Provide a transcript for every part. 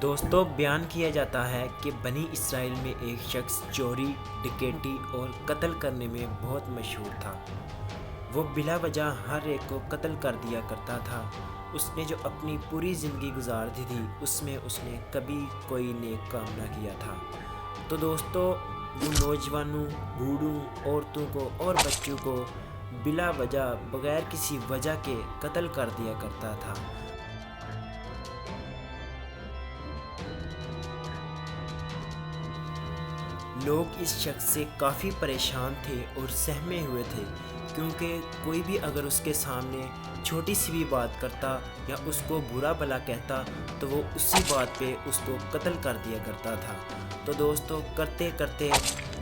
دوستوں بیان کیا جاتا ہے کہ بنی اسرائیل میں ایک شخص چوری، ڈکیتی اور قتل کرنے میں بہت مشہور تھا۔ وہ بلا وجہ ہر ایک کو قتل کر دیا کرتا تھا۔ اس نے جو اپنی پوری زندگی گزار دی تھی اس میں اس نے کبھی کوئی نیک کام نہ کیا تھا۔ تو دوستوں وہ نوجوانوں، بوڑھوں، عورتوں کو اور بچوں کو بلا وجہ بغیر کسی وجہ کے قتل کر دیا کرتا تھا۔ لوگ اس شخص سے کافی پریشان تھے اور سہمے ہوئے تھے، کیونکہ کوئی بھی اگر اس کے سامنے چھوٹی سی بھی بات کرتا یا اس کو برا بھلا کہتا تو وہ اسی بات پہ اس کو قتل کر دیا کرتا تھا۔ تو دوستو کرتے کرتے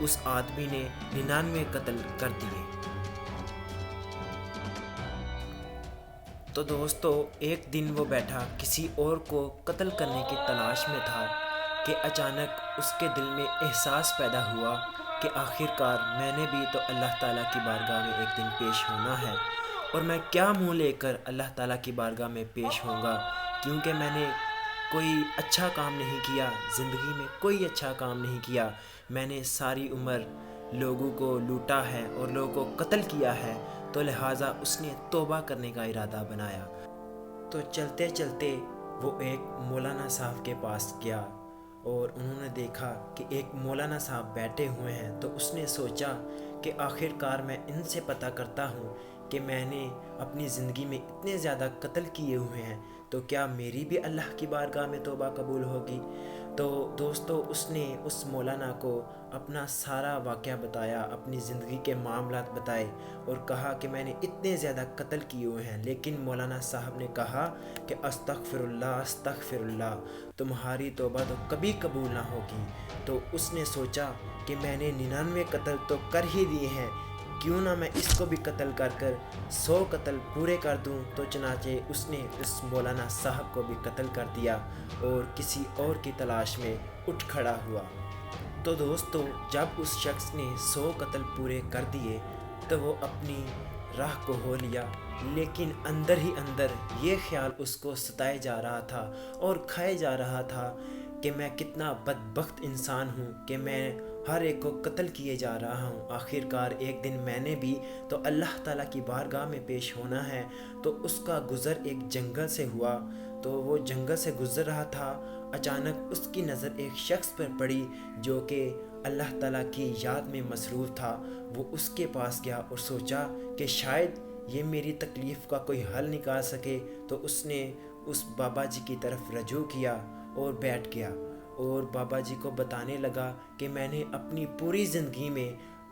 اس آدمی نے 99 قتل کر دیے۔ تو دوستو ایک دن وہ بیٹھا کسی اور کو قتل کرنے کی تلاش میں تھا کہ اچانک اس کے دل میں احساس پیدا ہوا کہ آخر کار میں نے بھی تو اللہ تعالیٰ کی بارگاہ میں ایک دن پیش ہونا ہے، اور میں کیا منہ لے کر اللہ تعالیٰ کی بارگاہ میں پیش ہوں گا، کیونکہ میں نے کوئی اچھا کام نہیں کیا، زندگی میں کوئی اچھا کام نہیں کیا۔ میں نے ساری عمر لوگوں کو لوٹا ہے اور لوگوں کو قتل کیا ہے، تو لہٰذا اس نے توبہ کرنے کا ارادہ بنایا۔ تو چلتے چلتے وہ ایک مولانا صاحب کے پاس گیا اور انہوں نے دیکھا کہ ایک مولانا صاحب بیٹھے ہوئے ہیں۔ تو اس نے سوچا کہ آخر کار میں ان سے پتہ کرتا ہوں کہ میں نے اپنی زندگی میں اتنے زیادہ قتل کیے ہوئے ہیں، تو کیا میری بھی اللہ کی بارگاہ میں توبہ قبول ہوگی۔ تو دوستو اس نے اس مولانا کو اپنا سارا واقعہ بتایا، اپنی زندگی کے معاملات بتائے اور کہا کہ میں نے اتنے زیادہ قتل کیے ہوئے ہیں، لیکن مولانا صاحب نے کہا کہ استغفر اللہ استغفر اللہ، تمہاری توبہ تو کبھی قبول نہ ہوگی۔ تو اس نے سوچا کہ میں نے 99 قتل تو کر ہی دیے ہیں، کیوں نہ میں اس کو بھی قتل کر 100 قتل پورے کر دوں۔ تو چنانچہ اس نے اس مولانا صاحب کو بھی قتل کر دیا اور کسی اور کی تلاش میں اٹھ کھڑا ہوا۔ تو دوستو جب اس شخص نے 100 قتل پورے کر دیے تو وہ اپنی راہ کو ہو لیا، لیکن اندر ہی اندر یہ خیال اس کو ستائے جا رہا تھا اور کھائے جا رہا تھا کہ میں کتنا بدبخت انسان ہوں کہ میں ہر ایک کو قتل کیے جا رہا ہوں۔ آخر کار ایک دن میں نے بھی تو اللہ تعالیٰ کی بارگاہ میں پیش ہونا ہے۔ تو اس کا گزر ایک جنگل سے ہوا، تو وہ جنگل سے گزر رہا تھا، اچانک اس کی نظر ایک شخص پر پڑی جو کہ اللہ تعالیٰ کی یاد میں مصروف تھا۔ وہ اس کے پاس گیا اور سوچا کہ شاید یہ میری تکلیف کا کوئی حل نکال سکے۔ تو اس نے اس بابا جی کی طرف رجوع کیا اور بیٹھ گیا اور بابا جی کو بتانے لگا کہ میں نے اپنی پوری زندگی میں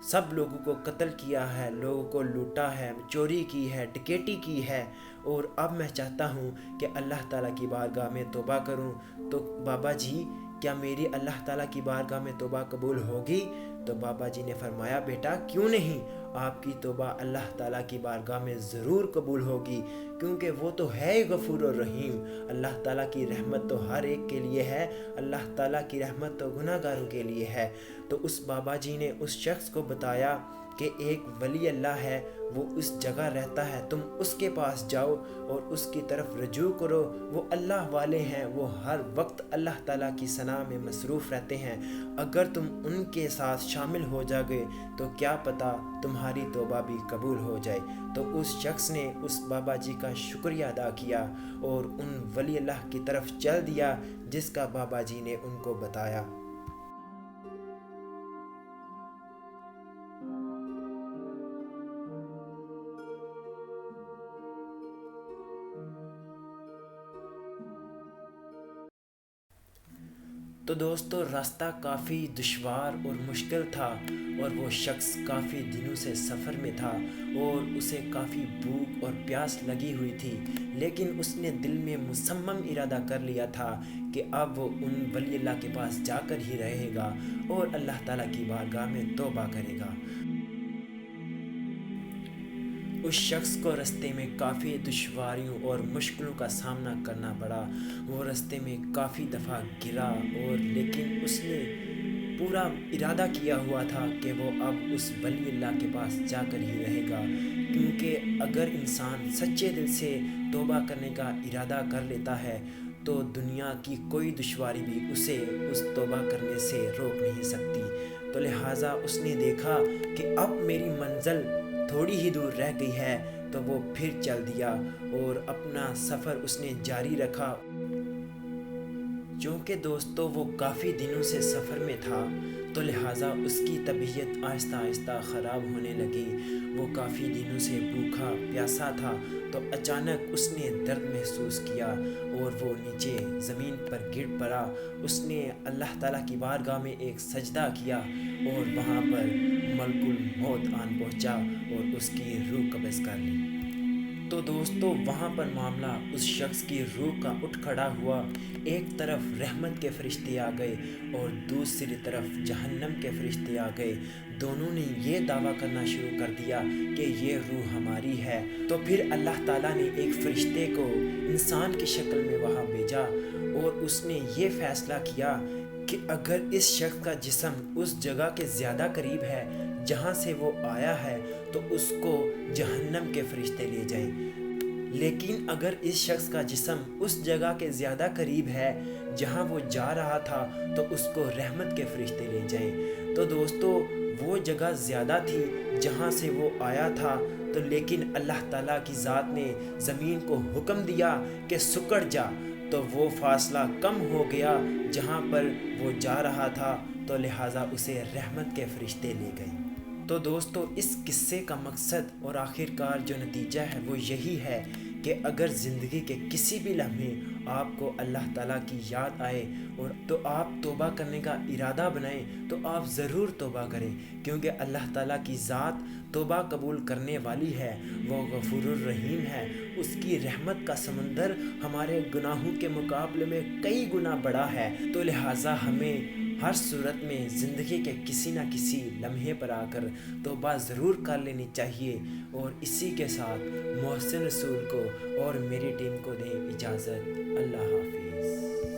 سب لوگوں کو قتل کیا ہے، لوگوں کو لوٹا ہے، چوری کی ہے، ڈکیتی کی ہے، اور اب میں چاہتا ہوں کہ اللہ تعالیٰ کی بارگاہ میں توبہ کروں۔ تو بابا جی کیا میری اللہ تعالیٰ کی بارگاہ میں توبہ قبول ہوگی؟ تو بابا جی نے فرمایا بیٹا کیوں نہیں، آپ کی توبہ اللہ تعالیٰ کی بارگاہ میں ضرور قبول ہوگی، کیونکہ وہ تو ہے ہی غفور الرحیم۔ اللہ تعالیٰ کی رحمت تو ہر ایک کے لیے ہے، اللہ تعالیٰ کی رحمت تو گناہ گاروں کے لیے ہے۔ تو اس بابا جی نے اس شخص کو بتایا کہ ایک ولی اللہ ہے، وہ اس جگہ رہتا ہے، تم اس کے پاس جاؤ اور اس کی طرف رجوع کرو، وہ اللہ والے ہیں، وہ ہر وقت اللہ تعالیٰ کی ثنا میں مصروف رہتے ہیں، اگر تم ان کے ساتھ شامل ہو جاؤ گے تو کیا پتہ تمہاری توبہ بھی قبول ہو جائے۔ تو اس شخص نے اس بابا جی کا شکریہ ادا کیا اور ان ولی اللہ کی طرف چل دیا جس کا بابا جی نے ان کو بتایا۔ تو دوستو راستہ کافی دشوار اور مشکل تھا اور وہ شخص کافی دنوں سے سفر میں تھا اور اسے کافی بھوک اور پیاس لگی ہوئی تھی، لیکن اس نے دل میں مصمم ارادہ کر لیا تھا کہ اب وہ ان ولی اللہ کے پاس جا کر ہی رہے گا اور اللہ تعالیٰ کی بارگاہ میں توبہ کرے گا۔ اس شخص کو رستے میں کافی دشواریوں اور مشکلوں کا سامنا کرنا پڑا، وہ رستے میں کافی دفعہ گرا، اور لیکن اس نے پورا ارادہ کیا ہوا تھا کہ وہ اب اس ولی اللہ کے پاس جا کر ہی رہے گا، کیونکہ اگر انسان سچے دل سے توبہ کرنے کا ارادہ کر لیتا ہے تو دنیا کی کوئی دشواری بھی اسے اس توبہ کرنے سے روک نہیں سکتی۔ تو لہٰذا اس نے دیکھا کہ اب میری منزل تھوڑی ہی دور رہ گئی ہے، تو وہ پھر چل دیا اور اپنا سفر اس نے جاری رکھا۔ چونکہ دوستو وہ کافی دنوں سے سفر میں تھا، تو لہٰذا اس کی طبیعت آہستہ آہستہ خراب ہونے لگی۔ وہ کافی دنوں سے بھوکا پیاسا تھا، تو اچانک اس نے درد محسوس کیا اور وہ نیچے زمین پر گر پڑا۔ اس نے اللہ تعالیٰ کی بارگاہ میں ایک سجدہ کیا اور وہاں پر ملک الموت آن پہنچا اور اس کی روح قبض کر لی۔ تو دوستو وہاں پر معاملہ اس شخص کی روح کا اٹھ کھڑا ہوا۔ ایک طرف رحمت کے فرشتے آ گئے اور دوسری طرف جہنم کے فرشتے آ گئے۔ دونوں نے یہ دعویٰ کرنا شروع کر دیا کہ یہ روح ہماری ہے۔ تو پھر اللہ تعالیٰ نے ایک فرشتے کو انسان کی شکل میں وہاں بھیجا اور اس نے یہ فیصلہ کیا کہ اگر اس شخص کا جسم اس جگہ کے زیادہ قریب ہے جہاں سے وہ آیا ہے تو اس کو جہنم کے فرشتے لے جائیں، لیکن اگر اس شخص کا جسم اس جگہ کے زیادہ قریب ہے جہاں وہ جا رہا تھا تو اس کو رحمت کے فرشتے لے جائیں۔ تو دوستو وہ جگہ زیادہ تھی جہاں سے وہ آیا تھا، تو لیکن اللہ تعالیٰ کی ذات نے زمین کو حکم دیا کہ سکڑ جا، تو وہ فاصلہ کم ہو گیا جہاں پر وہ جا رہا تھا، تو لہٰذا اسے رحمت کے فرشتے لے گئے۔ تو دوستو اس قصے کا مقصد اور آخرکار جو نتیجہ ہے وہ یہی ہے کہ اگر زندگی کے کسی بھی لمحے آپ کو اللہ تعالیٰ کی یاد آئے اور تو آپ توبہ کرنے کا ارادہ بنائیں، تو آپ ضرور توبہ کریں، کیونکہ اللہ تعالیٰ کی ذات توبہ قبول کرنے والی ہے، وہ غفور الرحیم ہے۔ اس کی رحمت کا سمندر ہمارے گناہوں کے مقابلے میں کئی گنا بڑا ہے۔ تو لہٰذا ہمیں ہر صورت میں زندگی کے کسی نہ کسی لمحے پر آ کر توبہ ضرور کر لینی چاہیے۔ اور اسی کے ساتھ محسن رسول کو اور میری ٹیم کو دیں اجازت۔ اللہ حافظ۔